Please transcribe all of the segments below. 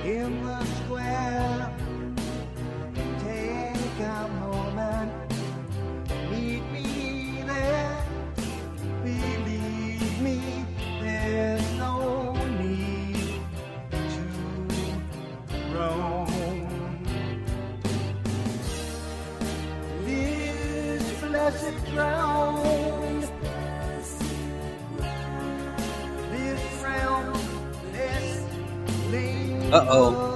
in the square. Take a moment, meet me there. Believe me, there's no need to roam. This blessed ground, this realm, this Uh-oh.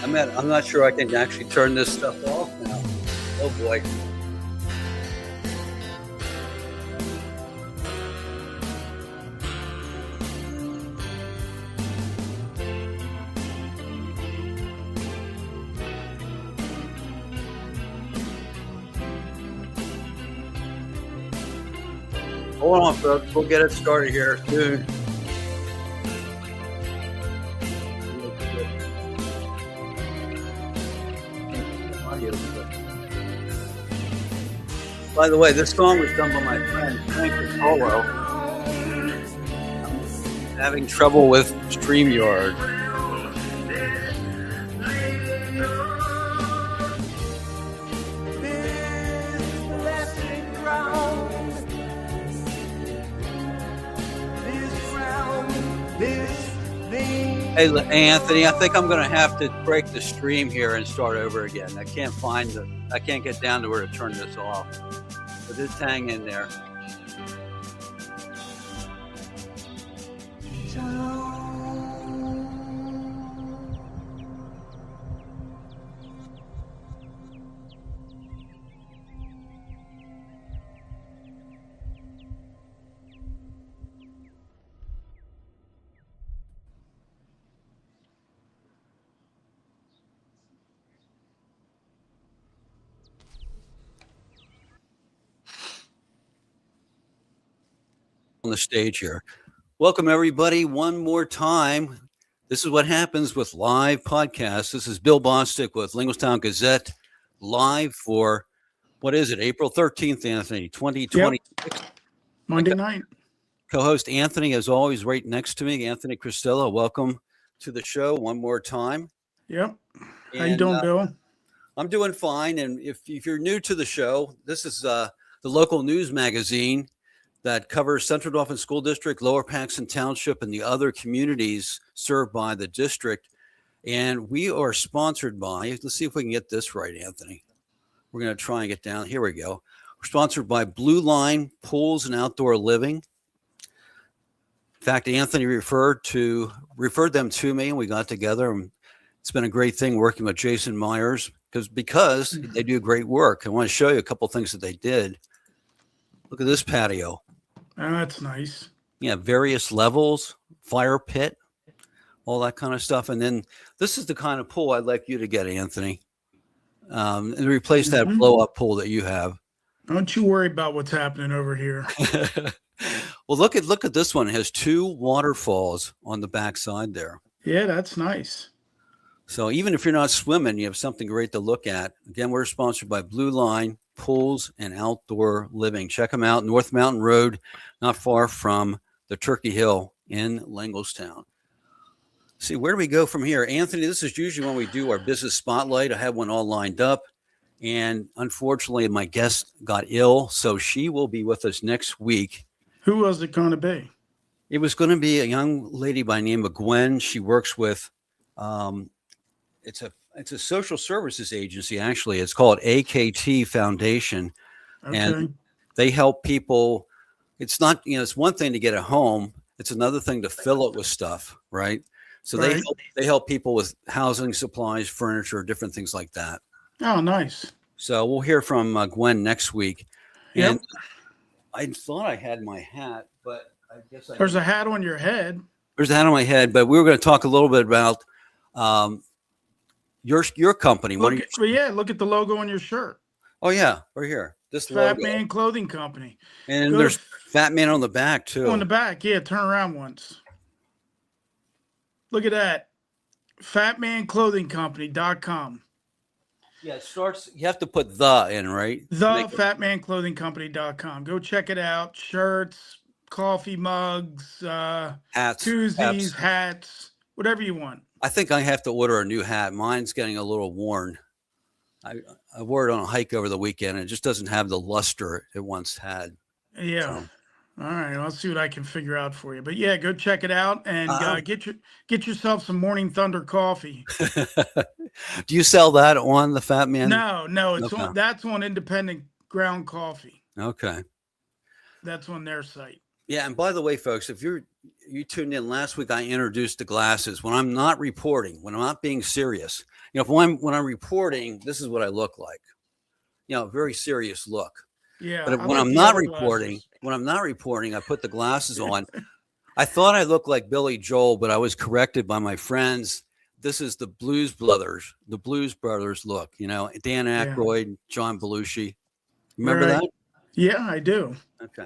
I'm not sure I can actually turn this stuff off now. Oh boy. Hold on, folks. We'll get it started here soon. By the way, this song was done by my friend Frank Cristillo. I'm having trouble with StreamYard. Hey, Anthony, I think I'm going to have to break the stream here and start over again. I can't get down to where to turn this off. So just hang in there. On the stage here. Welcome everybody one more time. This is what happens with live podcasts. This is Bill Bostic with Linglestown Gazette live for what is it? April 13th, Anthony, 2026. Yep. Monday night. Co-host Anthony, as always, right next to me, Anthony Cristillo. Welcome to the show one more time. Yep. How you doing, Bill? I'm doing fine. And if you're new to the show, this is the local news magazine that covers Central Dauphin School District, Lower Paxton Township, and the other communities served by the district. And we are sponsored by, let's see if we can get this right, Anthony. We're going to try and get down. Here we go. We're sponsored by Blue Line Pools and Outdoor Living. In fact, Anthony referred them to me, and we got together. And it's been a great thing working with Jason Myers because they do great work. I want to show you a couple things that they did. Look at this patio. Oh, that's nice. Yeah, various levels, fire pit, all that kind of stuff. And then this is the kind of pool I'd like you to get, Anthony, and replace that blow-up pool that you have. Don't you worry about what's happening over here. Well, look at this one. It has 2 waterfalls on the back side there. Yeah, that's nice. So even if you're not swimming, you have something great to look at. Again, we're sponsored by Blue Line Pools and Outdoor Living. Check them out, North Mountain Road, not far from the Turkey Hill in Linglestown. See, where do we go from here? Anthony, this is usually when we do our business spotlight. I have one all lined up, and unfortunately, my guest got ill, so she will be with us next week. Who was it going to be? It was going to be a young lady by the name of Gwen. She works with, it's a social services agency, actually. It's called AKT Foundation. Okay. And they help people. It's not, it's one thing to get a home. It's another thing to fill it with stuff, right? So Right. they help people with housing supplies, furniture, different things like that. Oh, nice. So we'll hear from Gwen next week. Yep. And I thought I had my hat, but I guess There's a hat on your head. There's a hat on my head, but we were going to talk a little bit about your company. Look at the logo on your shirt. Oh yeah, right here. This Fat logo. Man Clothing Company. And Go there's Fat Man on the back too. on the back. Yeah, turn around once. Look at that. FatManClothingCompany.com. Yeah, it starts. You have to put the in, right? TheFatManClothingCompany.com. Go check it out. Shirts, coffee mugs, Hats, koozies, caps. hats, whatever you want. I think I have to order a new hat. Mine's getting a little worn. I, I wore it on a hike over the weekend, and it just doesn't have the luster it once had. Yeah. So, All right, I'll see what I can figure out for you. But yeah, go check it out and get yourself some Morning Thunder coffee. do you sell that on the Fat Man? No, it's Okay. that's on Independent Ground Coffee. Okay. That's on their site. Yeah, and by the way, folks, if you tuned in last week, I introduced the glasses. When I'm not reporting, when I'm not being serious, when I'm reporting, this is what I look like. A very serious look. Yeah. But I when like I'm the not yellow reporting, glasses. I put the glasses on. I thought I looked like Billy Joel, but I was corrected by my friends. This is the Blues Brothers look. Dan Aykroyd, John Belushi. Remember that? Yeah, I do. Okay.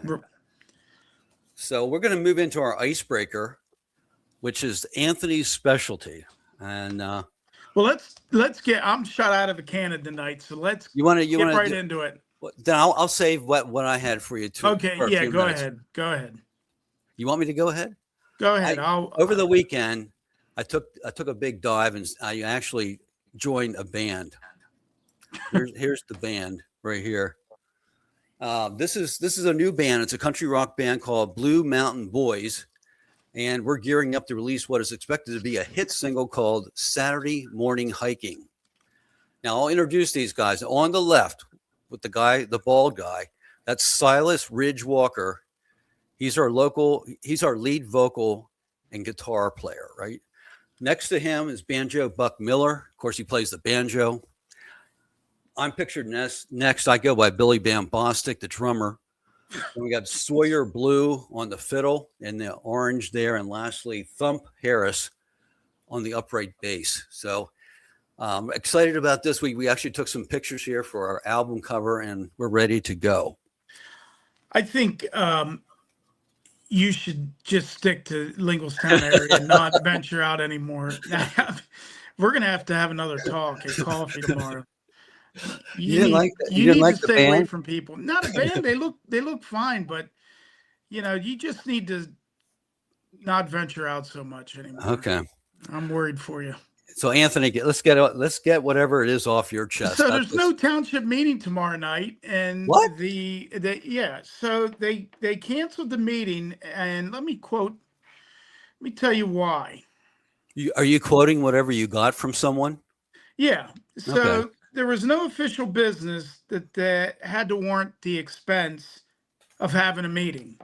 So we're going to move into our icebreaker, which is Anthony's specialty. And well, let's get. I'm shot out of a cannon tonight, so let's get right into it. Then I'll save what I had for you too. Okay, yeah, go ahead. Go ahead. You want me to go ahead? Go ahead. Over the weekend, I took a big dive and I actually joined a band. Here's the band right here. This is a new band. It's a country rock band called Blue Mountain Boys, and we're gearing up to release what is expected to be a hit single called Saturday Morning Hiking. Now I'll introduce these guys. On the left, with the bald guy, that's Silas Ridge Walker. He's our lead vocal and guitar player, right? Next to him is banjo Buck Miller. Of course, he plays the banjo. I'm pictured next. I go by Billy Bam Bostic, the drummer. And we got Sawyer Blue on the fiddle and the orange there. And lastly, Thump Harris on the upright bass. So excited about this week. We actually took some pictures here for our album cover and we're ready to go. I think you should just stick to Linglestown area and not venture out anymore. We're going to have another talk at coffee tomorrow. You need to stay away from people. Not a band. They look fine, but you just need to not venture out so much anymore. Okay. I'm worried for you. So Anthony, let's get whatever it is off your chest. So there's no township meeting tomorrow night, and what? So they canceled the meeting, and let me tell you why. Are you quoting whatever you got from someone? Yeah. So. Okay. There was no official business that had to warrant the expense of having a meeting.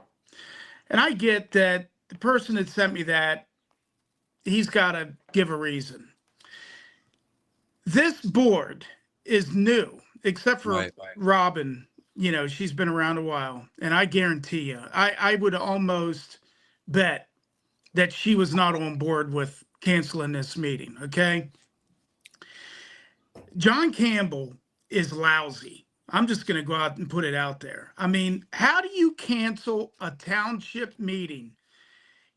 And I get that the person that sent me that, he's got to give a reason. This board is new, except for Robin. She's been around a while. And I guarantee you, I would almost bet that she was not on board with canceling this meeting, okay? John Campbell is lousy. I'm just going to go out and put it out there. I mean, how do you cancel a township meeting?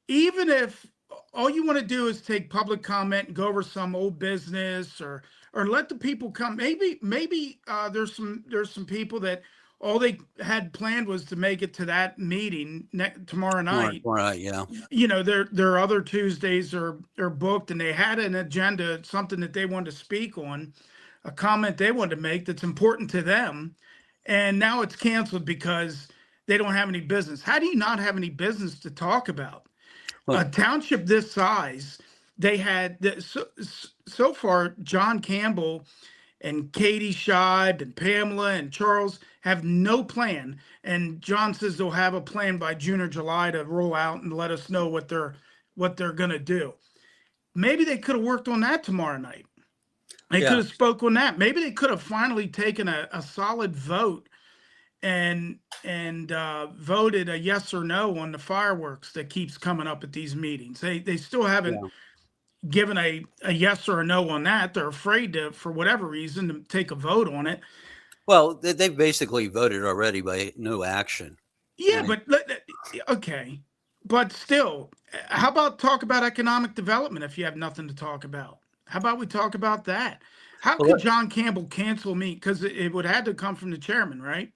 Even if all you want to do is take public comment and go over some old business or let the people come. Maybe there's some people that all they had planned was to make it to that meeting tomorrow night. Right, yeah. Their other Tuesdays are booked and they had an agenda, something that they wanted to speak on. A comment they wanted to make that's important to them, and now it's canceled because they don't have any business. How do you not have any business to talk about? A township this size, they had so far. John Campbell and Katie Scheib and Pamela and Charles have no plan, and John says they'll have a plan by June or July to roll out and let us know what they're gonna do. Maybe they could have worked on that tomorrow night. They could have spoke on that. Maybe they could have finally taken a solid vote and voted a yes or no on the fireworks that keeps coming up at these meetings. They still haven't given a yes or a no on that. They're afraid to, for whatever reason, to take a vote on it. Well, they've basically voted already by no action. Yeah, right? But okay. But still, how about talk about economic development if you have nothing to talk about? How about we talk about that? How Well, could John Campbell cancel me? Because it would have to come from the chairman, right?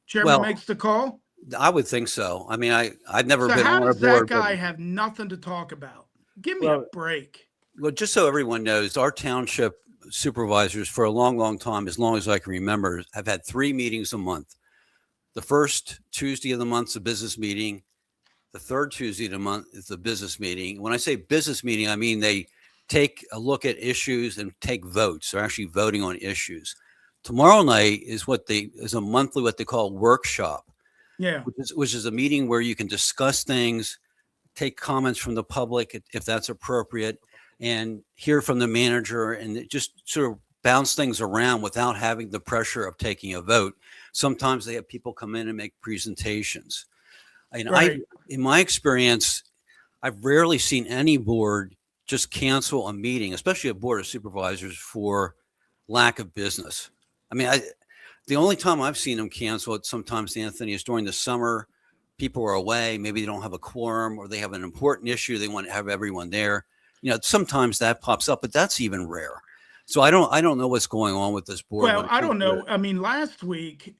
Chairman well, makes the call. I would think so. I mean, I've never So been how on a does that board, but guy have nothing to talk about? Give me a well, break. well, just so everyone knows, our township supervisors for a long, long time, as long as I can remember, have had 3 meetings a month. The first Tuesday of the month is a business meeting. The third Tuesday of the month is the business meeting. When I say business meeting, I mean they take a look at issues and take votes. They're actually voting on issues. Tomorrow night is a monthly what they call workshop, Yeah. which is a meeting where you can discuss things, take comments from the public if that's appropriate, and hear from the manager, and just sort of bounce things around without having the pressure of taking a vote. Sometimes they have people come in and make presentations. And Right. in my experience, I've rarely seen any board just cancel a meeting, especially a board of supervisors, for lack of business. I mean, the only time I've seen them cancel it sometimes, Anthony, is during the summer. People are away. Maybe they don't have a quorum, or they have an important issue. They want to have everyone there. Sometimes that pops up, but that's even rare. So I don't know what's going on with this board. Well, I don't know. I mean, last week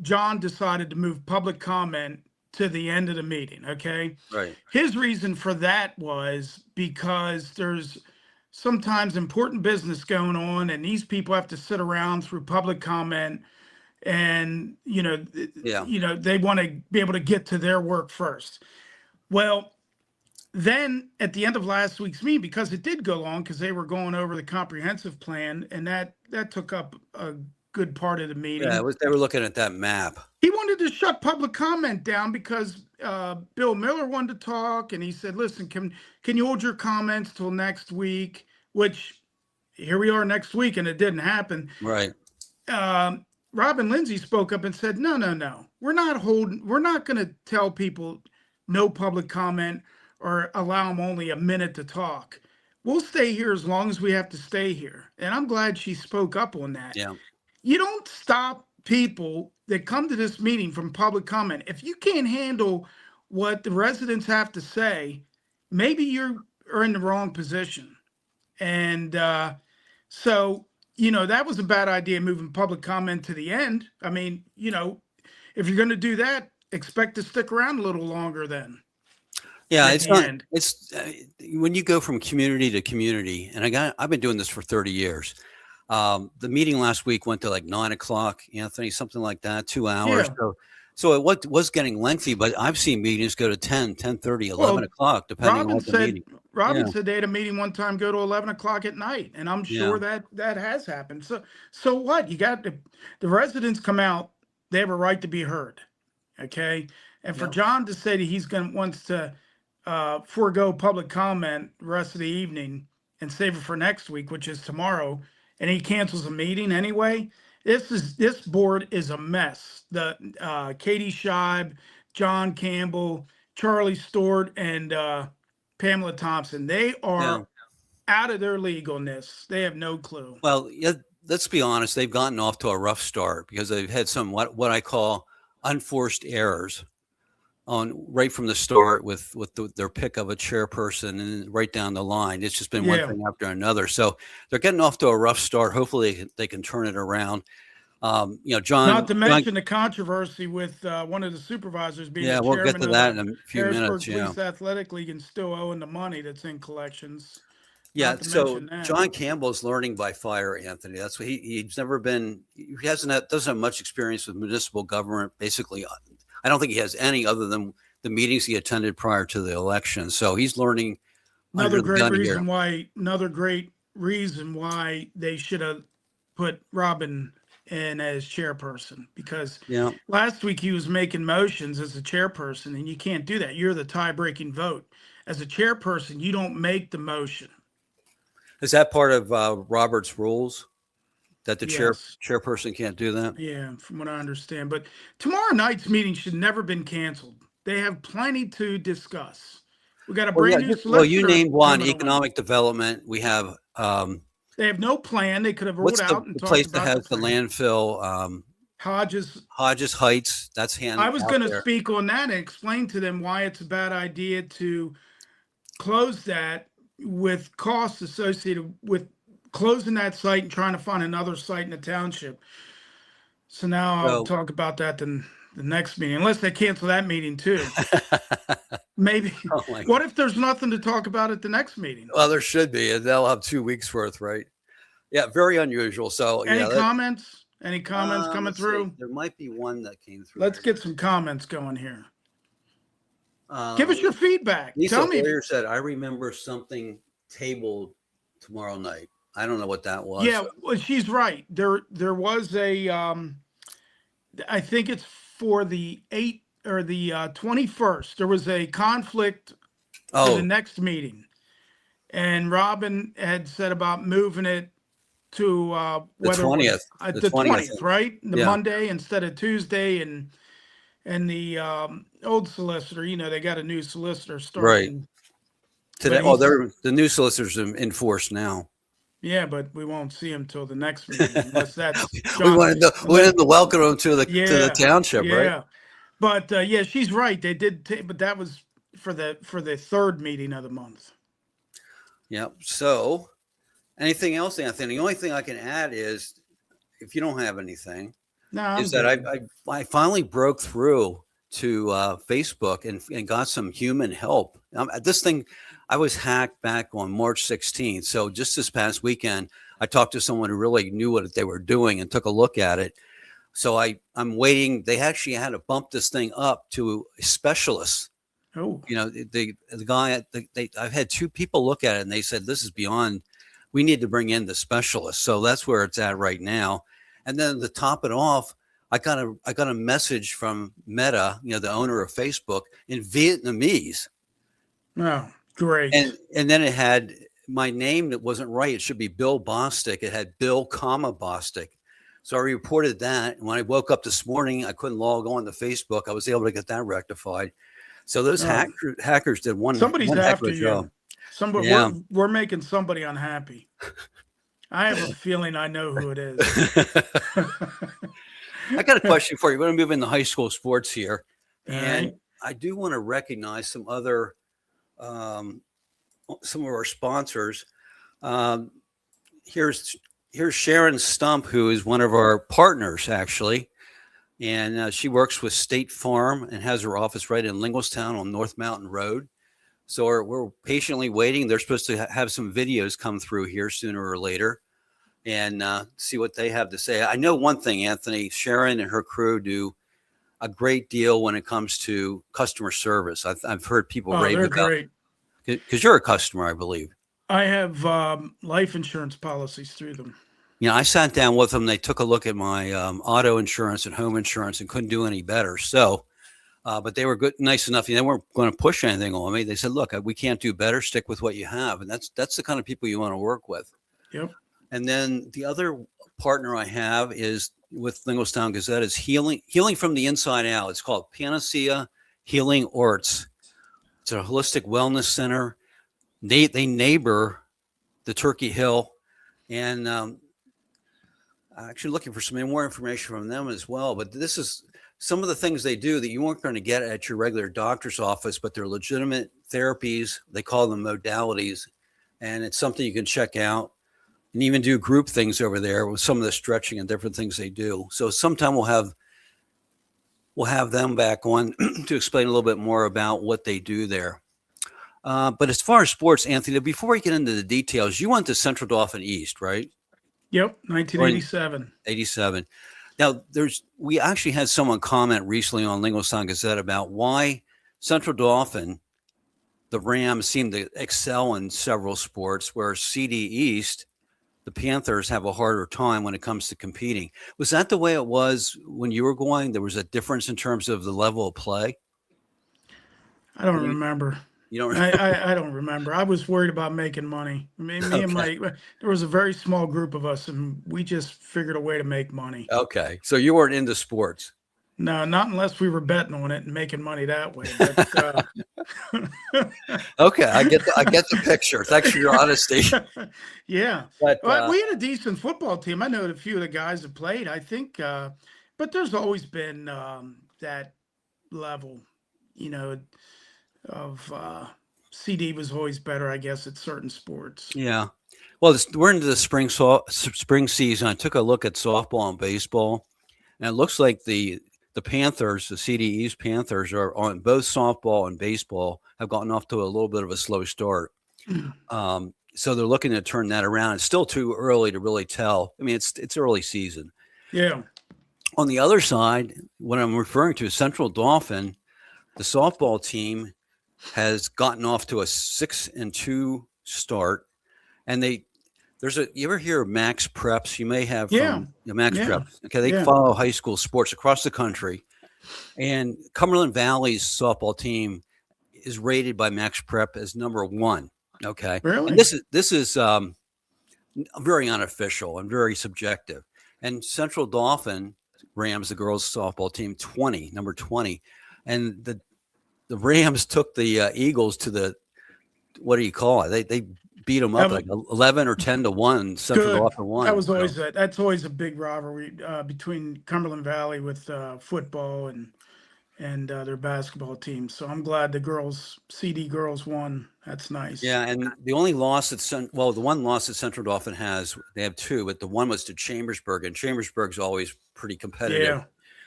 John decided to move public comment to the end of the meeting. Okay. Right. His reason for that was because there's sometimes important business going on, and these people have to sit around through public comment, and Yeah. they want to be able to get to their work first. Well, then at the end of last week's meeting, because it did go long, because they were going over the comprehensive plan, and that took up a good part of the meeting. Yeah, they were looking at that map. He wanted to shut public comment down because Bill Miller wanted to talk, and he said, "Listen, can you hold your comments till next week?" Which here we are next week, and it didn't happen. Right. Robin Lindsay spoke up and said, "No, we're not going to tell people no public comment or allow them only a minute to talk. We'll stay here as long as we have to stay here." And I'm glad she spoke up on that. Yeah. You don't stop people that come to this meeting from public comment. If you can't handle what the residents have to say, maybe you are in the wrong position. And so, that was a bad idea, moving public comment to the end. I mean, if you're going to do that, expect to stick around a little longer then. Yeah, at it's the not. end. It's when you go from community to community, and I've been doing this for 30 years. The meeting last week went to like 9 o'clock, Anthony, something like that, 2 hours. Yeah. So it was getting lengthy, but I've seen meetings go to 10, 10:30, 11 Well, o'clock, depending on the meeting. Robin Yeah. said they had a meeting one time go to 11 o'clock at night, and I'm sure that has happened. So what? You got the residents come out; they have a right to be heard, okay? And for Yeah. John to say that wants to forego public comment the rest of the evening and save it for next week, which is tomorrow, and he cancels a meeting anyway. This board is a mess. The Katie Scheib, John Campbell, Charlie Stewart, and Pamela Thompson, they are out of their league on this. They have no clue. Well, yeah, let's be honest. They've gotten off to a rough start because they've had some what I call unforced errors on right from the start with their pick of a chairperson and right down the line. It's just been one thing after another. So they're getting off to a rough start. Hopefully they can turn it around. John. Not to mention the controversy with one of the supervisors being the we'll chairman get to of that the in a few Harrisburg minutes. Police Athletic League and still owing the money that's in collections. Yeah. Not to So mention that. John Campbell's learning by fire, Anthony. That's what he's never been. He doesn't have much experience with municipal government. Basically, I don't think he has any other than the meetings he attended prior to the election. So he's learning. Another great reason why they should have put Robin in as chairperson, because last week he was making motions as a chairperson, and you can't do that. You're the tie-breaking vote. As a chairperson, you don't make the motion. Is that part of Robert's rules that the Yes. chairperson can't do that? Yeah, from what I understand. But tomorrow night's meeting should never been canceled. They have plenty to discuss. We got a brand new solicitor. Well, you named one, coming on. economic development. We have They have no plan. They could have what's rolled out and the talked place that about has the plan. landfill? Hodges Heights. That's I was going to speak on that and explain to them why it's a bad idea to close that with costs associated with closing that site and trying to find another site in the township. So now I'll So, talk about that in the next meeting, unless they cancel that meeting too. Maybe. oh my What God. if there's nothing to talk about at the next meeting? Well, there should be, and they'll have 2 weeks worth, right? Yeah, very unusual. So Any yeah, comments? Any comments coming let's see. through? There might be one that came through. Let's here. get some comments going here. Give us your feedback. Lisa Tell me. Boyer said, "I remember something tabled tomorrow night. I don't know what that was." Yeah, well, she's right. There was a I think it's for the 21st. There was a conflict for the next meeting. And Robin had said about moving it to the 20th. The 20th, right? The Monday instead of Tuesday, and the old solicitor, they got a new solicitor starting. Right. Today, the new solicitor's in force now. Yeah, but we won't see him till the next meeting unless that's we wanted to welcome him to the township, right? Yeah, but yeah, she's right. They did, but that was for the third meeting of the month. Yep. So, anything else, Anthony? The only thing I can add is, if you don't have anything, that I finally broke through to Facebook and got some human help. This thing, I was hacked back on March 16th. So just this past weekend, I talked to someone who really knew what they were doing and took a look at it. So I'm waiting. They actually had to bump this thing up to a specialist. Oh, the guy, I've had 2 people look at it and they said, this is beyond, we need to bring in the specialist. So that's where it's at right now. And then to top it off, I got a message from Meta, the owner of Facebook, in Vietnamese. Oh, great. And then it had my name that wasn't right. It should be Bill Bostic. It had Bill, Bostic. So I reported that. And when I woke up this morning, I couldn't log on to Facebook. I was able to get that rectified. So those hackers did somebody's one after heck of a you. job. Somebody, we're making somebody unhappy. I have a feeling I know who it is. I got a question for you. We're going to move into high school sports here. And right. I do want to recognize some other, some of our sponsors. Here's Sharon Stump, who is one of our partners, actually. And she works with State Farm and has her office right in Linglestown on North Mountain Road. So we're patiently waiting. They're supposed to have some videos come through here sooner or later and see what they have to say. I know one thing, Anthony, Sharon and her crew do a great deal when it comes to customer service. I've heard people rave about it. Because you're a customer, I believe. I have life insurance policies through them. I sat down with them. They took a look at my auto insurance and home insurance and couldn't do any better. So, but they were nice enough. They weren't going to push anything on me. They said, look, we can't do better. Stick with what you have. And that's the kind of people you want to work with. Yep. And then the other partner I have is with Linglestown Gazette is healing from the inside out. It's called Panacea Healing Arts. It's a holistic wellness center. They neighbor the Turkey Hill, and actually looking for some more information from them as well. But this is some of the things they do that you weren't going to get at your regular doctor's office, but they're legitimate therapies. They call them modalities, and it's something you can check out and even do group things over there with some of the stretching and different things they do. So sometime we'll have them back on to explain a little bit more about what they do there. But as far as sports, Anthony, before we get into the details, you went to Central Dauphin East, right? Yep, 1987. 87. Now, we actually had someone comment recently on Linglestown Gazette about why Central Dauphin, the Rams, seem to excel in several sports, where CD East, the Panthers, have a harder time when it comes to competing. Was that the way it was when you were going? There was a difference in terms of the level of play? I don't remember. You don't I don't remember. I was worried about making money. Me and there was a very small group of us, and we just figured a way to make money. Okay. So you weren't into sports? No, not unless we were betting on it and making money that way. But, okay, I get the picture. Thanks for your honesty. Yeah, but we had a decent football team. I know a few of the guys that played. I think, but there's always been that level, of CD was always better, I guess, at certain sports. Yeah. Well, we're into the spring season. I took a look at softball and baseball, and it looks like the Panthers, the CDE's Panthers, are on both softball and baseball have gotten off to a little bit of a slow start. So they're looking to turn that around. It's still too early to really tell. I mean, it's early season. Yeah. On the other side, what I'm referring to is Central Dauphin. The softball team has gotten off to a 6-2 start, and you ever hear of Max Preps? You may have from Max Preps. Okay, they follow high school sports across the country, and Cumberland Valley's softball team is rated by Max Prep as number 1. Okay, really? And this is very unofficial and very subjective. And Central Dauphin Rams, the girls softball team, number 20, and the Rams took the Eagles to the, what do you call it? They beat them up like 11 or 10-1. Central Dauphin won. That was always that's always a big rivalry between Cumberland Valley with football and their basketball team. So I'm glad the CD girls won. That's nice. Yeah, and the only loss the one loss that Central Dauphin has, they have 2, but the one was to Chambersburg, and Chambersburg's always pretty competitive. Yeah.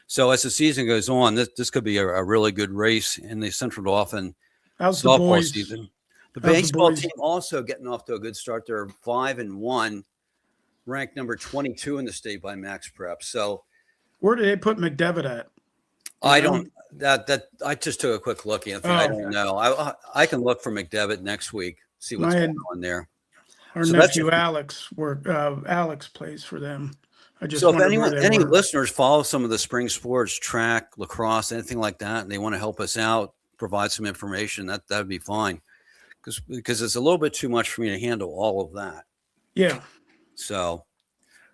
So as the season goes on, this could be a really good race in the Central Dauphin softball season. The baseball team also getting off to a good start. They're 5-1, ranked number 22 in the state by Max Prep. So where did they put McDevitt at? I don't. I just took a quick look, Anthony. I don't know. I can look for McDevitt next week. See what's going on there. Our nephew Alex plays for them. So if any listeners follow some of the spring sports, track, lacrosse, anything like that, and they want to help us out, provide some information, that'd be fine. Because it's a little bit too much for me to handle all of that. Yeah. So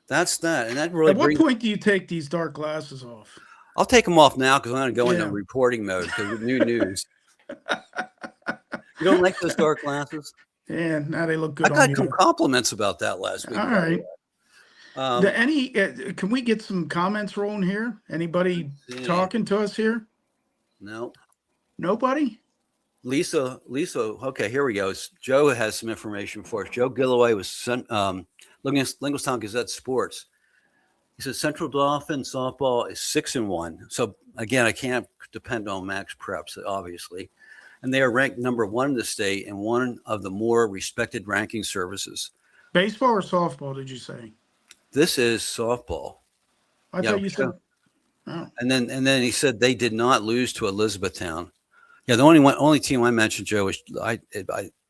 that's that. And that really. At what point do you take these dark glasses off? I'll take them off now because I'm going to go into reporting mode because with new news. You don't like those dark glasses? Yeah, now they look good. I got some compliments about that last week. All right. Can we get some comments rolling here? Anybody talking to us here? No. Nobody? Lisa. Okay, here we go. Joe has some information for us. Joe Gilloway was Linglestown Gazette Sports. He says Central Dauphin softball is 6-1. So again, I can't depend on Max Preps, obviously. And they are ranked number 1 in the state and one of the more respected ranking services. Baseball or softball, did you say? This is softball. I thought you said. Oh. And then he said they did not lose to Elizabethtown. Yeah, the only team I mentioned, Joe, was I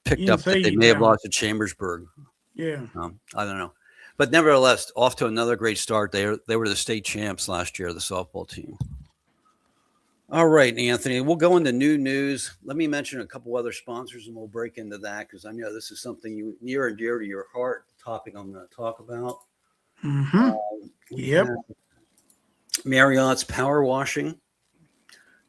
picked up that they may have lost to Chambersburg. Yeah. I don't know. But nevertheless, off to another great start. They were the state champs last year, the softball team. All right, Anthony, we'll go into new news. Let me mention a couple other sponsors, and we'll break into that because I know this is something near and dear to your heart, the topic I'm going to talk about. Mm-hmm. Yep. Marriott's Power Washing.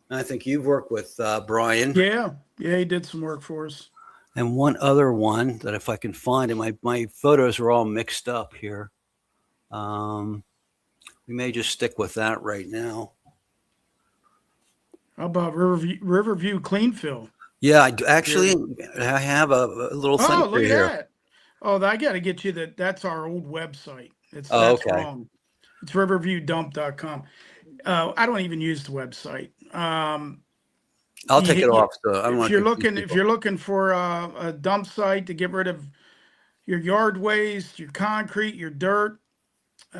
I think you've worked with Brian. Yeah, he did some work for us. And one other one that if I can find it, my photos are all mixed up here. We may just stick with that right now. How about Riverview Cleanfill? Yeah, I have a little thing look at here. that. Oh, I got to get you that's our old website. That's okay. Wrong. It's riverviewdump.com. I don't even use the website. I'll take it off. So I don't if you're looking for a dump site to get rid of your yard waste, your concrete, your dirt, give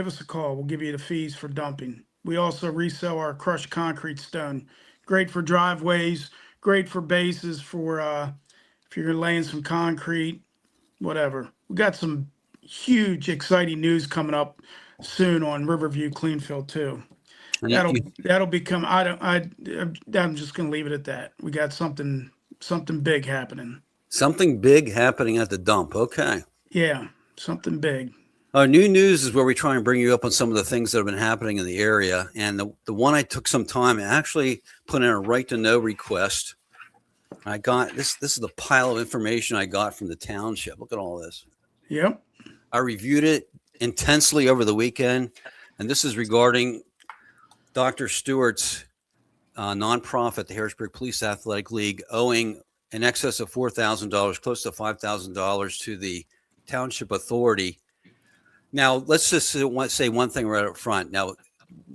us a call. We'll give you the fees for dumping. We also resell our crushed concrete stone. Great for driveways, great for bases, for if you're laying some concrete, whatever. We got some huge, exciting news coming up soon on Riverview Cleanfill too. That'll become. I'm just going to leave it at that. We got something big happening. Something big happening at the dump. Okay. Yeah, something big. Our new news is where we try and bring you up on some of the things that have been happening in the area. And the one I took some time, I actually put in a right to know request. I got this. This is the pile of information I got from the township. Look at all this. Yep. I reviewed it intensely over the weekend, and this is regarding Dr. Stewart's nonprofit, the Harrisburg Police Athletic League, owing in excess of $4,000, close to $5,000 to the township authority. Now, let's just say one thing right up front. Now,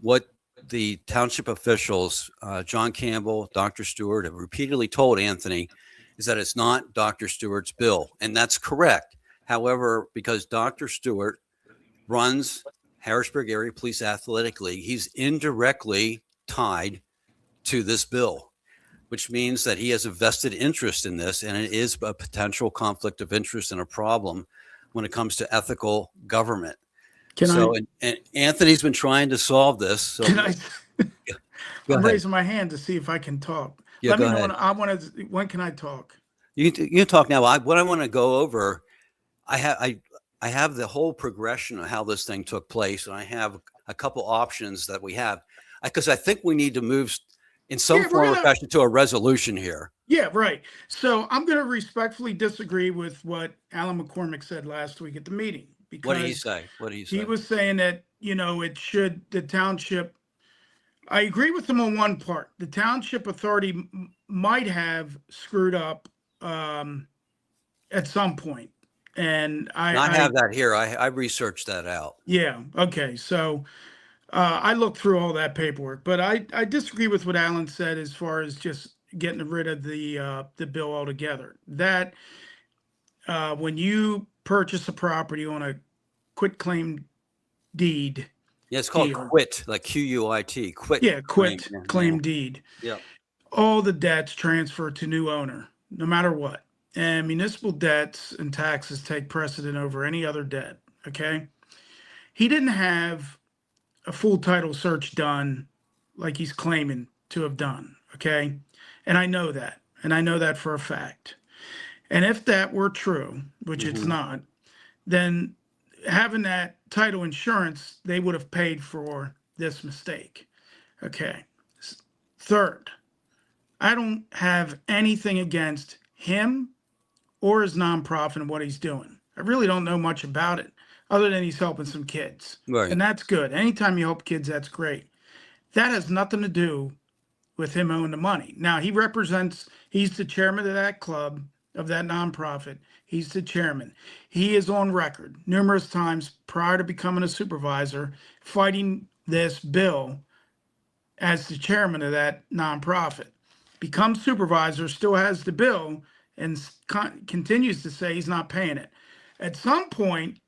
what the township officials, John Campbell, Dr. Stewart, have repeatedly told Anthony is that it's not Dr. Stewart's bill, and that's correct. However, because Dr. Stewart runs Harrisburg Area Police Athletic League, he's indirectly tied to this bill, which means that he has a vested interest in this, and it is a potential conflict of interest and a problem when it comes to ethical government. And Anthony's been trying to solve this. So I'm raising my hand to see if I can talk. Yeah, Let me know when can I talk? You can talk now. What I want to go over, I have the whole progression of how this thing took place, and I have a couple options that we have, because I think we need to move in some form or fashion to a resolution here. Yeah, right. So I'm going to respectfully disagree with what Alan McCormick said last week at the meeting. Because what did he say? He was saying that, the township, I agree with him on one part. The township authority might have screwed up at some point. And I have that here. I researched that out. Yeah. Okay. So I looked through all that paperwork, but I disagree with what Alan said as far as just getting rid of the bill altogether. That when you purchase a property on a quit claim deed. Yeah, it's called quit, like Quit. Quit. Yeah, quit claim deed. Yeah. All the debts transfer to new owner, no matter what. And municipal debts and taxes take precedent over any other debt. Okay. He didn't have a full title search done like he's claiming to have done. Okay. And I know that. And I know that for a fact. And if that were true, which it's not, then having that title insurance, they would have paid for this mistake. Okay. Third, I don't have anything against him or his nonprofit and what he's doing. I really don't know much about it other than he's helping some kids. Right. And that's good. Anytime you help kids, that's great. That has nothing to do with him owing the money. Now, he's the chairman of that club, of that nonprofit. He's the chairman. He is on record numerous times prior to becoming a supervisor fighting this bill as the chairman of that nonprofit. Becomes supervisor, still has the bill, and continues to say he's not paying it. At some point,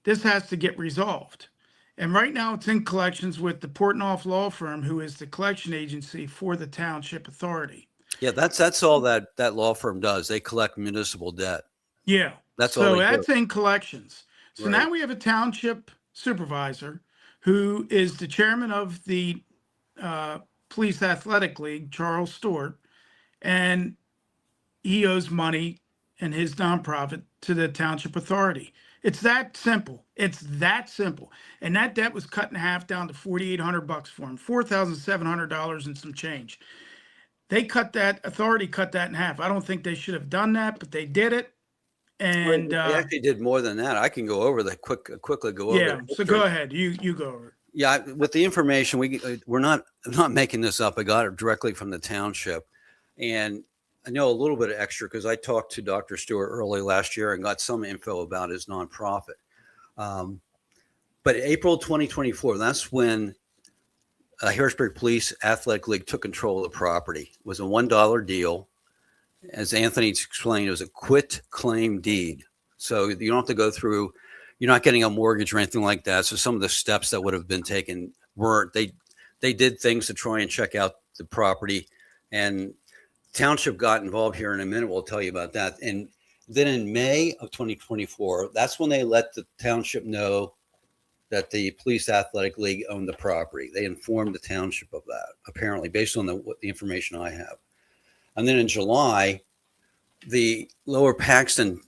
this has to get resolved. And right now it's in collections with the Portnoy Law Firm, who is the collection agency for the township authority. Yeah, that's all that law firm does. They collect municipal debt. Yeah. That's all. So that's in collections. So now we have a township supervisor who is the chairman of the Police Athletic League, Charles Stewart, and he owes money and his nonprofit to the township authority. It's that simple. It's that simple. And that debt was cut in half down to $4,800 for him, $4,700 and some change. Authority cut that in half. I don't think they should have done that, but they did it. And they actually did more than that. I can go over that quickly go over. Yeah. So go ahead. You go over it. Yeah. With the information, we're not making this up. I got it directly from the township, and I know a little bit of extra because I talked to Dr. Stewart early last year and got some info about his nonprofit. But April 2024, that's when Harrisburg Police Athletic League took control of the property. It was a $1 deal. As Anthony explained, it was a quit claim deed. So you don't have to go through, you're not getting a mortgage or anything like that. So some of the steps that would have been taken weren't. They did things to try and check out the property, and township got involved here in a minute. We'll tell you about that. And then in May of 2024, that's when they let the township know that the Police Athletic League owned the property. They informed the township of that, apparently, based on the information I have. And then in July, the Lower Paxton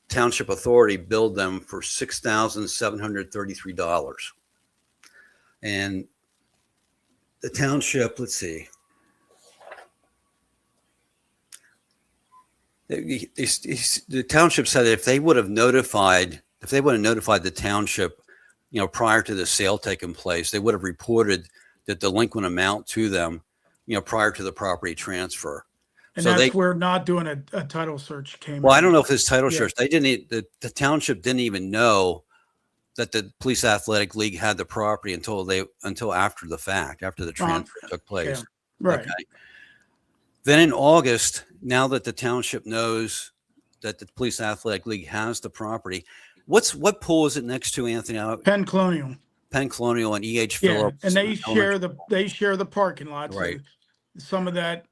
Township Authority billed them for $6,733. And the township, let's see. The township said that if they would have notified the township, prior to the sale taking place, they would have reported the delinquent amount to them, prior to the property transfer. And So that's where not doing a title search came well, I in. don't know if this title Yeah. search, they didn't, the township didn't even know that the Police Athletic League had the property until after the fact, after the transfer took place. Yeah. Right. Okay. Then in August, now that the township knows that the Police Athletic League has the property, what pool is it next to, Anthony? Penn Colonial. Penn Colonial and E.H. Yeah, Phillips. and they share the parking lot. Right. So some of that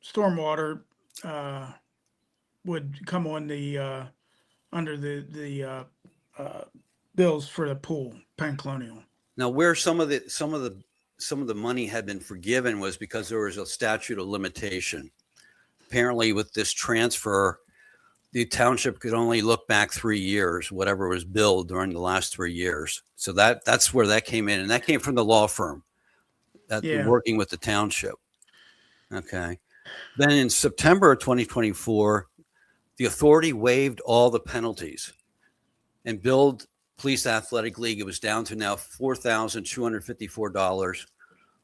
stormwater would come on the under the bills for the pool, Penn Colonial. Now, where some of the money had been forgiven was because there was a statute of limitation. Apparently, with this transfer, the township could only look back 3 years, whatever was billed during the last 3 years. So that's where that came in, and that came from the law firm that working with the township. Okay. Then in September of 2024, the authority waived all the penalties and billed Police Athletic League. It was down to now $4,254,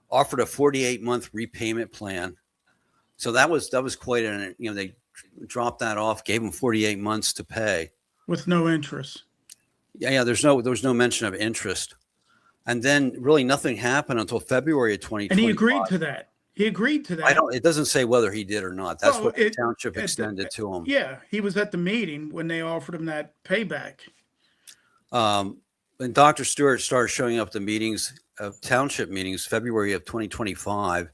offered a 48-month repayment plan. So that was quite an, they dropped that off, gave them 48 months to pay. With no interest. Yeah. There was no mention of interest. And then really nothing happened until February of 2020. And he agreed to that. It doesn't say whether he did or not. That's what the township extended to him. Yeah. He was at the meeting when they offered him that payback. When Dr. Stewart started showing up to meetings, township meetings, February of 2025,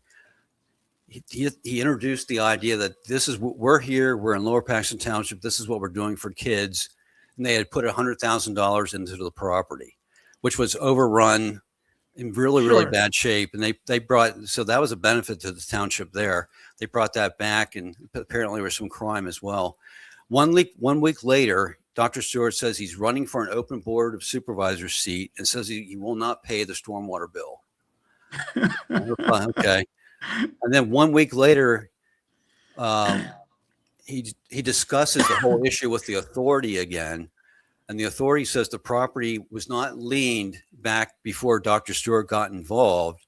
he introduced the idea that we're here, we're in Lower Paxton Township, this is what we're doing for kids. And they had put $100,000 into the property, which was overrun in really bad shape. And so that was a benefit to the township there. They brought that back, and apparently there was some crime as well. 1 week later, Dr. Stewart says he's running for an open board of supervisors seat and says he will not pay the stormwater bill. Okay. And then 1 week later, he discusses the whole issue with the authority again. And the authority says the property was not liened back before Dr. Stewart got involved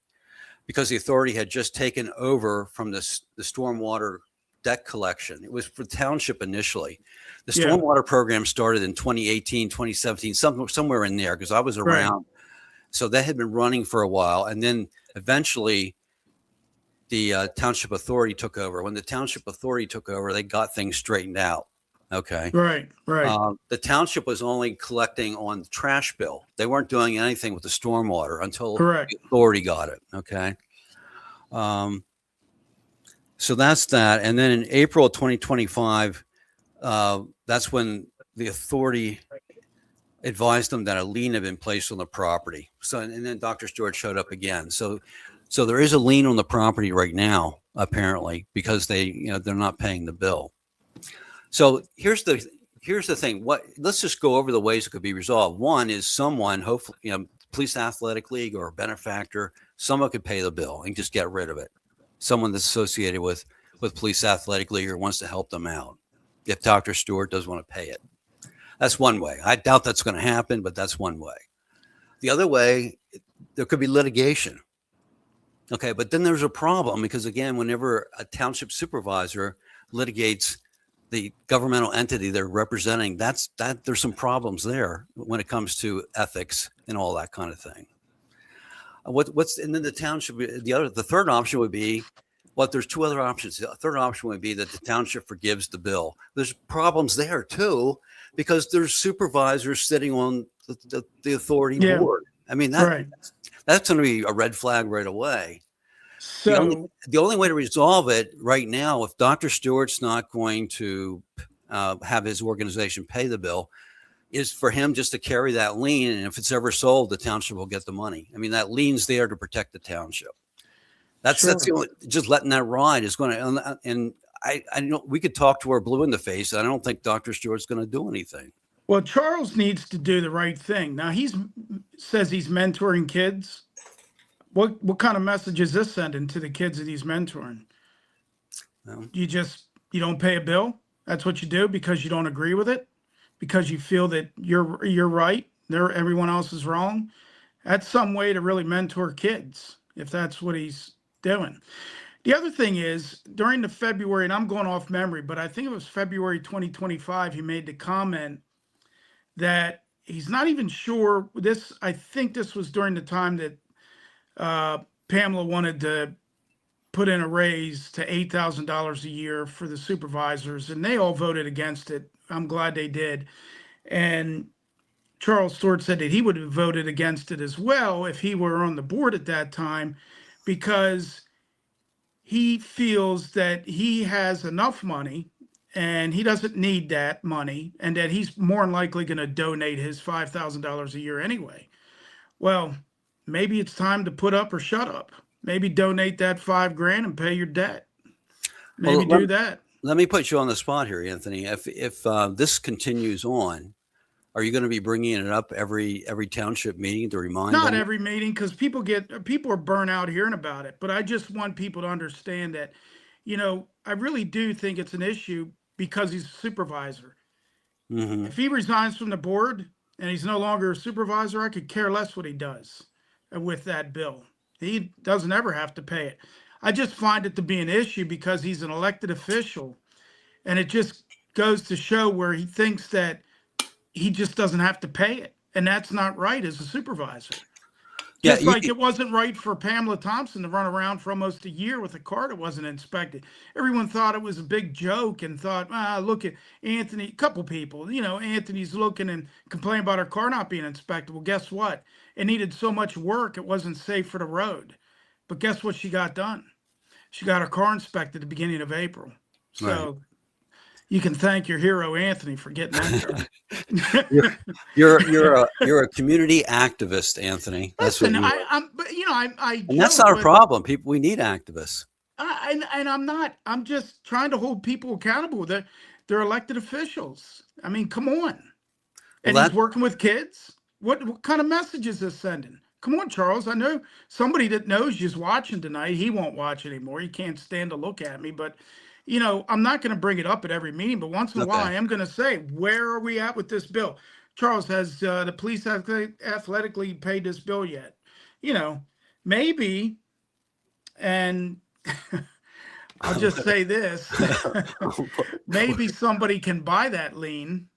because the authority had just taken over from the stormwater debt collection. It was for township initially. The stormwater program started in 2018, 2017, somewhere in there, because I was around. Right. So that had been running for a while. And then eventually the township authority took over. When the township authority took over, they got things straightened out. Okay. Right. The township was only collecting on the trash bill. They weren't doing anything with the stormwater until the authority got it. Okay. So that's that. And then in April of 2025, that's when the authority advised them that a lien had been placed on the property. So, and then Dr. Stewart showed up again. So there is a lien on the property right now, apparently, because they're not paying the bill. So here's the thing. Let's just go over the ways it could be resolved. One is someone, hopefully, Police Athletic League or a benefactor, someone could pay the bill and just get rid of it. Someone that's associated with Police Athletic League or wants to help them out. If Dr. Stewart does want to pay it, that's one way. I doubt that's going to happen, but that's one way. The other way, there could be litigation. Okay, but then there's a problem because, again, whenever a township supervisor litigates the governmental entity they're representing, there's some problems there when it comes to ethics and all that kind of thing. And then the township, the third option would be, there's two other options. The third option would be that the township forgives the bill. There's problems there too, because there's supervisors sitting on the authority board. I mean, that's going to be a red flag right away. So the only way to resolve it right now, if Dr. Stewart's not going to have his organization pay the bill, is for him just to carry that lien. And if it's ever sold, the township will get the money. I mean, that lien's there to protect the township. That's the only, just letting that ride is going to, and I know we could talk to her blue in the face. I don't think Dr. Stewart's going to do anything. Well, Charles needs to do the right thing. Now says he's mentoring kids. What kind of message is this sending to the kids that he's mentoring? Well, you don't pay a bill. That's what you do because you don't agree with it, because you feel that you're right. Everyone else is wrong. That's some way to really mentor kids if that's what he's doing. The other thing is during the February, and I'm going off memory, but I think it was February 2025, he made the comment that he's not even sure this. I think this was during the time that Pamela wanted to put in a raise to $8,000 a year for the supervisors, and they all voted against it. I'm glad they did. And Charles Stewart said that he would have voted against it as well if he were on the board at that time, because he feels that he has enough money and he doesn't need that money, and that he's more than likely going to donate his $5,000 a year anyway. Well, maybe it's time to put up or shut up. Maybe donate that $5,000 and pay your debt. Maybe do that. Let me put you on the spot here, Anthony. If this continues on, are you going to be bringing it up every township meeting to remind them? Not every meeting, because people are burnt out hearing about it. But I just want people to understand that, I really do think it's an issue because he's a supervisor. Mm-hmm. If he resigns from the board and he's no longer a supervisor, I could care less what he does with that bill. He doesn't ever have to pay it. I just find it to be an issue because he's an elected official, and it just goes to show where he thinks that he just doesn't have to pay it. And that's not right as a supervisor. Just like it wasn't right for Pamela Thompson to run around for almost a year with a car that wasn't inspected. Everyone thought it was a big joke and thought, look at Anthony, a couple people, Anthony's looking and complaining about her car not being inspected. Well, guess what? It needed so much work, it wasn't safe for the road. But guess what she got done? She got her car inspected at the beginning of April. So right. You can thank your hero, Anthony, for getting that done. you're a community activist, Anthony. That's Listen, what and that's not a problem. We need activists. I'm just trying to hold people accountable. They're elected officials. I mean, come on. And he's working with kids. What kind of message is this sending? Come on, Charles. I know somebody that knows you's watching tonight. He won't watch anymore. He can't stand to look at me. But, I'm not going to bring it up at every meeting. But once in a while, I am going to say, where are we at with this bill? Charles, has the police athletically paid this bill yet? Maybe. And I'll just say this. Maybe somebody can buy that lien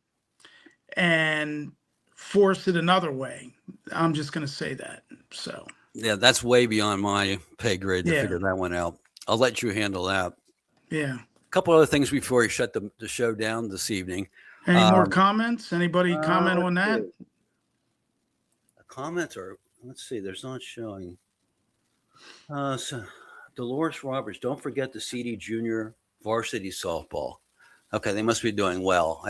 and force it another way. I'm just going to say that. So yeah, that's way beyond my pay grade to figure that one out. I'll let you handle that. Yeah. A couple other things before we shut the show down this evening. Any more comments? Anybody comment on that? Comments are, let's see, there's not showing. So Dolores Roberts, don't forget the CD Junior varsity softball. Okay, they must be doing well.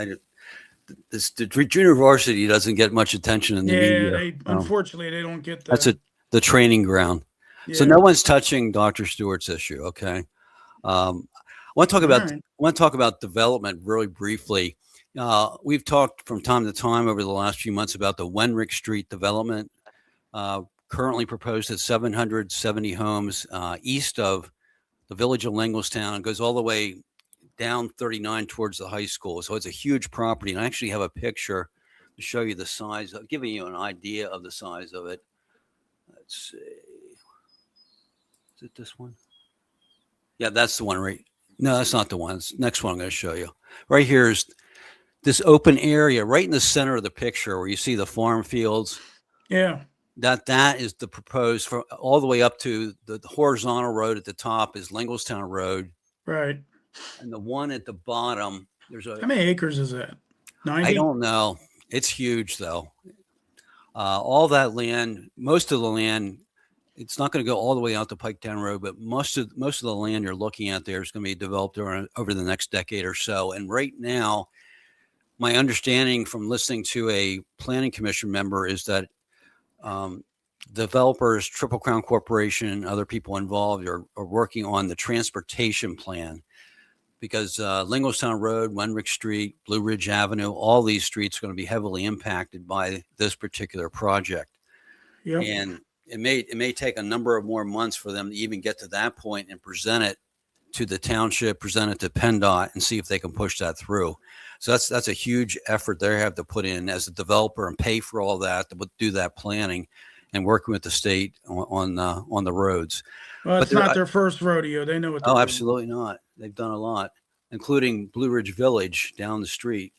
The junior varsity doesn't get much attention in the media. Unfortunately, they don't get that. That's the training ground. Yeah. So no one's touching Dr. Stewart's issue. Okay. I want to talk about development really briefly. We've talked from time to time over the last few months about the Wenrick Street development, currently proposed at 770 homes east of the village of Linglestown. It goes all the way down 39 towards the high school. So it's a huge property. And I actually have a picture to show you the size, giving you an idea of the size of it. Let's see. Is it this one? Yeah, that's the one, right? No, that's not the one. It's the next one I'm going to show you. Right here is this open area right in the center of the picture where you see the farm fields. Yeah. That is the proposed for all the way up to the horizontal road at the top is Linglestown Road. Right. And the one at the bottom, how many acres is that? 90? I don't know. It's huge though. All that land, most of the land, it's not going to go all the way out to Piketown Road, but most of the land you're looking at there is going to be developed over the next decade or so. And right now, my understanding from listening to a planning commission member is that developers, Triple Crown Corporation, and other people involved are working on the transportation plan, because Linglestown Road, Wenrick Street, Blue Ridge Avenue, all these streets are going to be heavily impacted by this particular project. Yep. And it may take a number of more months for them to even get to that point and present it to the township, present it to PennDOT, and see if they can push that through. So that's a huge effort they have to put in as a developer and pay for all that, to do that planning. and working with the state on the roads. Well, But it's not their first rodeo. They know what they're Oh, doing. absolutely not. They've done a lot, including Blue Ridge Village down the street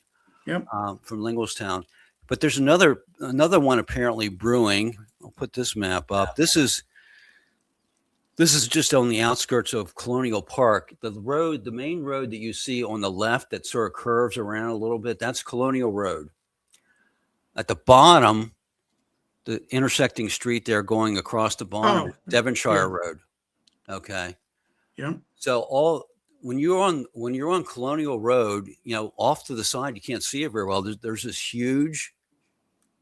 Yep. from Linglestown. But there's another one apparently brewing. I'll put this map up. This is just on the outskirts of Colonial Park. The main road that you see on the left that sort of curves around a little bit, that's Colonial Road. At the bottom, the intersecting street there going across the bottom, Devonshire Road. Okay. Yeah. So when you're on Colonial Road, off to the side, you can't see it very well. There's this huge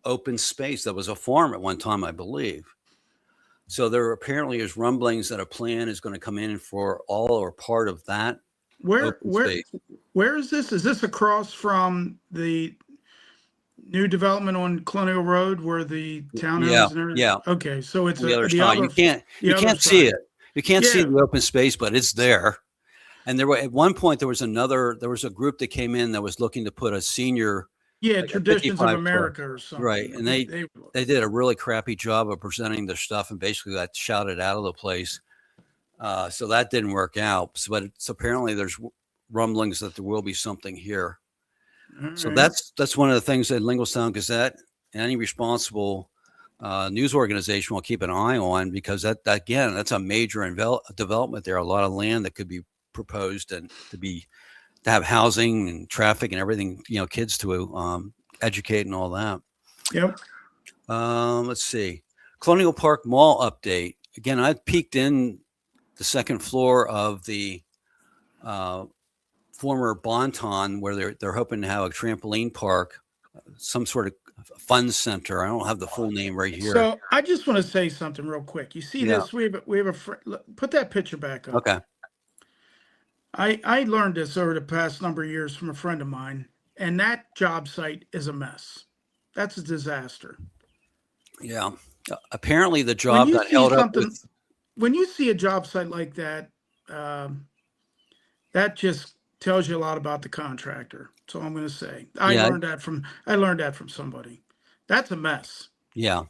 open space that was a farm at one time, I believe. So there apparently is rumblings that a plan is going to come in for all or part of that. Where is this? Is this across from the new development on Colonial Road where the townhomes and everything? Yeah. Okay, so it's the other side. You can't see it. You can't see the open space, but it's there. And at one point there was a group that came in that was looking to put a senior. Yeah, Traditions of America or something. Right. And they did a really crappy job of presenting their stuff and basically got shouted out of the place. So that didn't work out. But apparently there's rumblings that there will be something here. So that's one of the things that Linglestown Gazette and any responsible news organization will keep an eye on, because that's a major development there. A lot of land that could be proposed and to have housing and traffic and everything, kids to educate and all that. Yep. Let's see. Colonial Park Mall update. Again, I peeked in the second floor of the former Bonton, where they're hoping to have a trampoline park, some sort of fun center. I don't have the full name right here. So I just want to say something real quick. You see this? We have a put that picture back up. Okay. I learned this over the past number of years from a friend of mine, and that job site is a mess. That's a disaster. Yeah. Apparently the job got held up with... When you see a job site like that, that just tells you a lot about the contractor. That's all I'm going to say. I learned that from somebody. That's a mess. Yeah.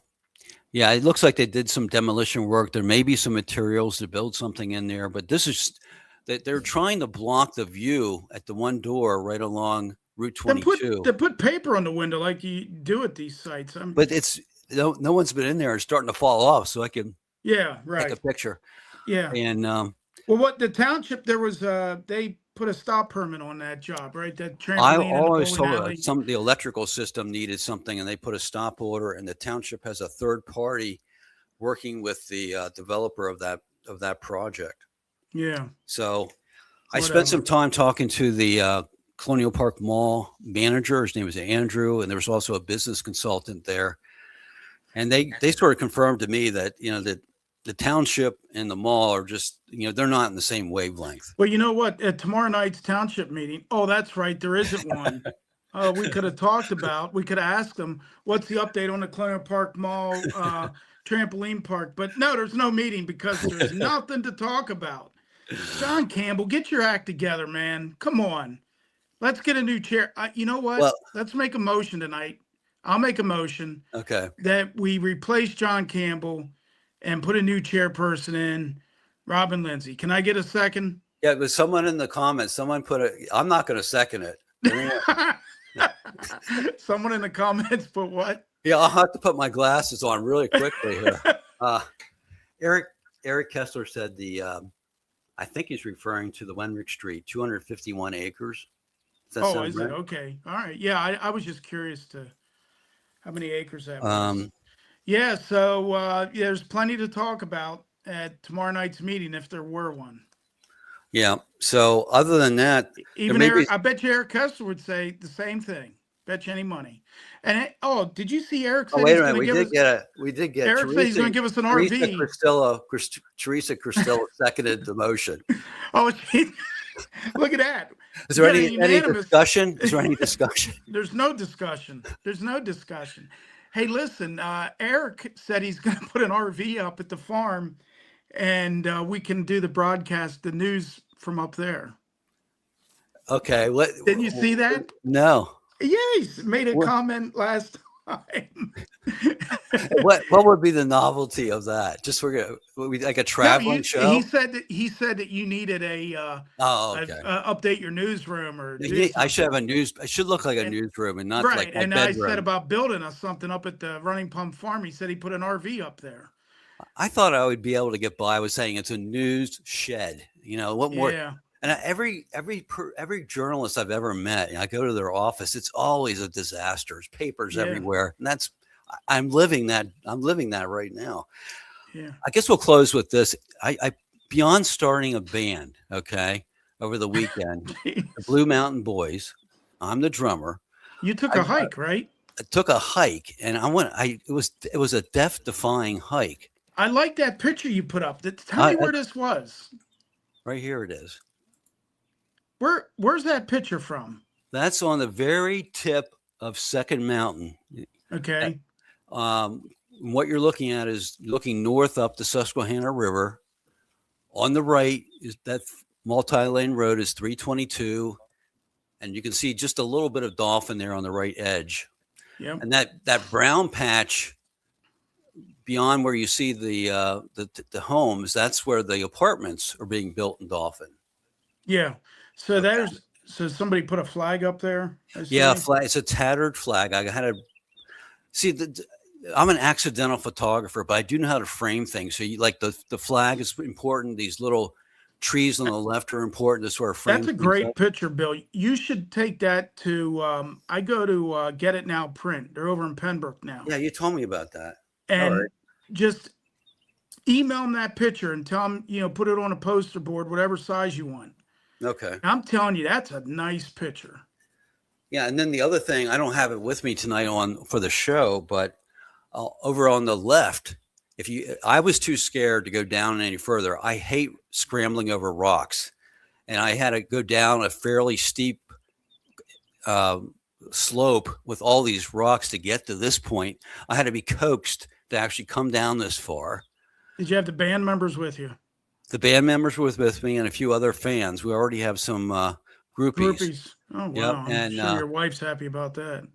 Yeah. It looks like they did some demolition work. There may be some materials to build something in there, but this is that they're trying to block the view at the one door right along Route 22. They put paper on the window like you do at these sites. But it's no one's been in there. It's starting to fall off, so I can take a picture. Yeah. And well, what the township, there was they put a stop permit on that job, right? That trampoline. I always told the electrical system needed something, and they put a stop order. And the township has a third party working with the developer of that project. Yeah. So I spent some time talking to the Colonial Park Mall manager. His name is Andrew, and there was also a business consultant there. And they sort of confirmed to me that, that the township and the mall are just, they're not in the same wavelength. Well, you know what? At tomorrow night's township meeting, that's right, there isn't one. We could have we could have asked them, what's the update on the Colonial Park Mall trampoline park? But no, there's no meeting because there's nothing to talk about. John Campbell, get your act together, man. Come on. Let's get a new chair. You know what? Well, let's make a motion tonight. I'll make a motion. Okay. That we replace John Campbell and put a new chairperson in, Robin Lindsay. Can I get a second? Yeah, but someone in the comments, I'm not going to second it. Someone in the comments put what? Yeah, I'll have to put my glasses on really quickly here. Eric Kessler said I think he's referring to the Wenrick Street, 251 acres. Is it? Okay. All right. Yeah, I was just curious to how many acres that was. Yeah, so there's plenty to talk about at tomorrow night's meeting if there were one. Yeah. So other than that, even Eric, I bet you Eric Kessler would say the same thing. Bet you any money. And did you see Eric? Wait a minute. We did get. Eric said he's going to give us an RV. Teresa Cristillo seconded the motion. Look at that. Is there any discussion? Is there any discussion? There's no discussion. Hey, listen, Eric said he's going to put an RV up at the farm and we can do the broadcast, the news from up there. Okay. Didn't you see that? No. Yeah, he made a comment last time. What would be the novelty of that? Just would we like a traveling show? He said that you needed Oh, okay. update your newsroom or do Yeah, I should have something. I should look like a newsroom and not like Right. my And I bedroom. said about building us something up at the Running Pump Farm. He said he put an RV up there. I thought I would be able to get by with saying it's a news shed. What more? Yeah. And every journalist I've ever met, I go to their office. It's always a disaster. There's papers Yeah. everywhere, and I'm living that. I'm living that right now. Yeah. I guess we'll close with this. I beyond starting a band, okay, over the weekend, the Blue Mountain Boys. I'm the drummer. You took a hike, right? I took a hike, and it was a death-defying hike. I like that picture you put up. Tell me where this was. Right here it is. Where's that picture from? That's on the very tip of Second Mountain. Okay. What you're looking at is looking north up the Susquehanna River. On the right is that multi-lane road is 322, and you can see just a little bit of Dauphin there on the right edge. Yeah. And that brown patch beyond where you see the homes, that's where the apartments are being built in Dauphin. Yeah. So so somebody put a flag up there. Yeah, flag. It's a tattered flag. I had to see I'm an accidental photographer, but I do know how to frame things. So the flag is important. These little trees on the left are important to sort of frame. That's a great picture, Bill. You should take that to I go to Get It Now Print. They're over in Pembroke now. Yeah, you told me about that. And just email them that picture and tell them, put it on a poster board, whatever size you want. Okay. I'm telling you, that's a nice picture. Yeah, and then the other thing, I don't have it with me tonight for the show, but over on the left, I was too scared to go down any further. I hate scrambling over rocks, and I had to go down a fairly steep slope with all these rocks to get to this point. I had to be coaxed to actually come down this far. Did you have the band members with you? The band members were with me and a few other fans. We already have some groupies. Oh, wow. Yep. I'm sure your wife's happy about that.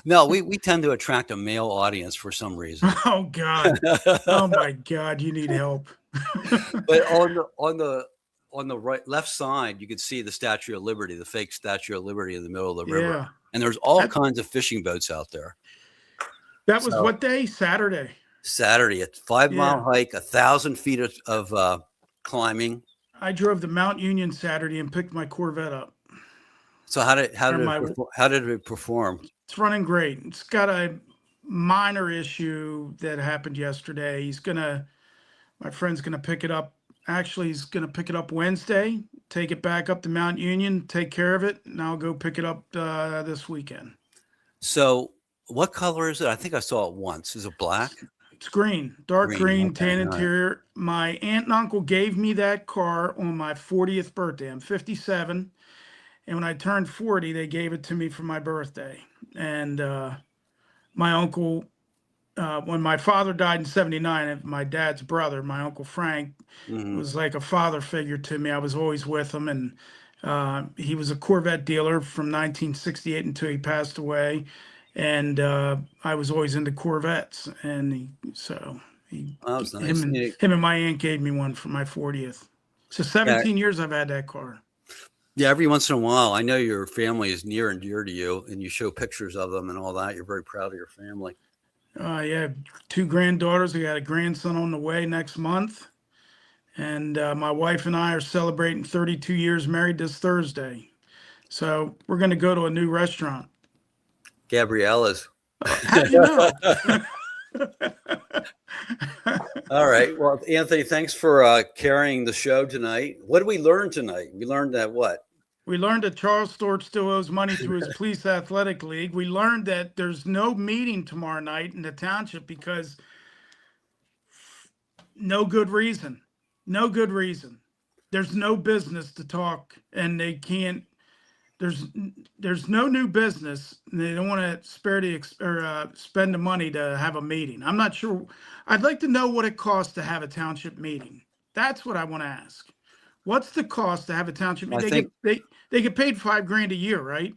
No, we tend to attract a male audience for some reason. Oh, God. Oh, my God. You need help. But on the left side, you could see the Statue of Liberty, the fake Statue of Liberty in the middle of the river. Yeah. And there's all kinds of fishing boats out there. That was what day? Saturday. Saturday, a 5-mile hike, 1,000 feet of climbing. I drove to Mount Union Saturday and picked my Corvette up. So how did it perform? It's running great. It's got a minor issue that happened yesterday. My friend's gonna pick it up. Actually, he's gonna pick it up Wednesday, take it back up to Mount Union, take care of it, and I'll go pick it up this weekend. So what color is it? I think I saw it once. Is it black? It's green, dark green, tan okay, interior. My aunt and uncle gave me that car on my 40th birthday. I'm 57. And when I turned 40, they gave it to me for my birthday. And my uncle, when my father died in 79, my dad's brother, my Uncle Frank, was like a father figure to me. I was always with him. And he was a Corvette dealer from 1968 until he passed away. And I was always into Corvettes. And that was nice. Him and my aunt gave me one for my 40th. So 17 years I've had that car. Yeah, every once in a while, I know your family is near and dear to you, and you show pictures of them and all that. You're very proud of your family. Yeah, 2 granddaughters. I got a grandson on the way next month. And my wife and I are celebrating 32 years married this Thursday. So we're going to go to a new restaurant. Gabriella's. How'd you know? All right. Well, Anthony, thanks for carrying the show tonight. What did we learn tonight? We learned that what? We learned that Charles Storch still owes money to his police athletic league. We learned that there's no meeting tomorrow night in the township because no good reason. No good reason. There's no business to talk, and they can't. There's no new business. They don't want to spend the money to have a meeting. I'm not sure. I'd like to know what it costs to have a township meeting. That's what I want to ask. What's the cost to have a township meeting? They get paid $5,000 a year, right?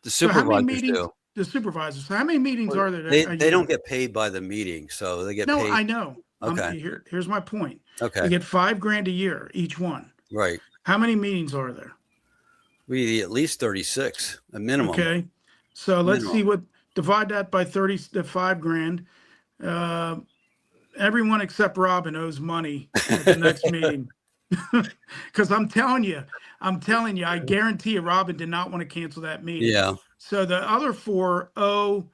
The supervisors do. the supervisors. How many meetings Well, are there? They a they don't year? get paid by the meeting, so they get No, paid. I know. Okay. Here's my point. They Okay. get $5,000 a year each one. Right. How many meetings are there? We at least 36, a minimum. Okay, so let's see Minimum. divide that by 30, the $5,000. Everyone except Robin owes money at the next meeting. Because I'm telling you, I guarantee you, Robin did not want to cancel that meeting. Yeah. So the other 4 owe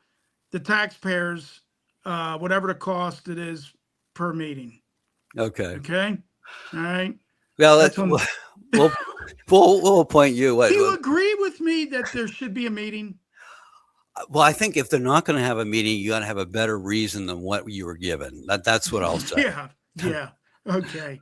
the taxpayers whatever the cost it is per meeting. Okay. Okay, all right. Well, That's on- we'll appoint you. Do you agree with me that there should be a meeting? Well, I think if they're not going to have a meeting, you got to have a better reason than what you were given. That's what I'll say. Yeah. Okay.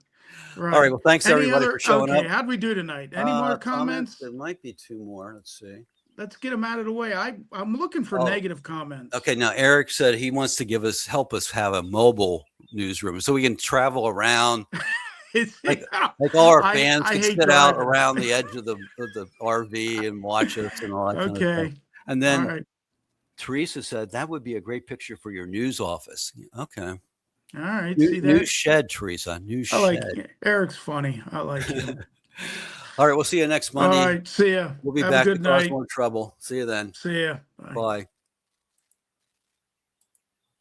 Right. All right. Well, thanks Any everybody other- for showing okay, up. how'd we do tonight? Any more comments? There might be 2 more. Let's see. Let's get them out of the way. I'm looking for Oh. negative comments. Okay. Now, Eric said he wants to help us have a mobile newsroom so we can travel around. Like all our fans I can hate sit out driving. around the edge of the RV and watch us and all that kind of Okay. stuff. And then All right. Teresa said that would be a great picture for your news office. Okay. All right. New, See that? news shed, Teresa. News I like shed. Eric's funny. I like him. All right. We'll see you next Monday. All right. See ya. We'll be Have back a to good cause night. more trouble. See you then. See ya. Bye. Bye.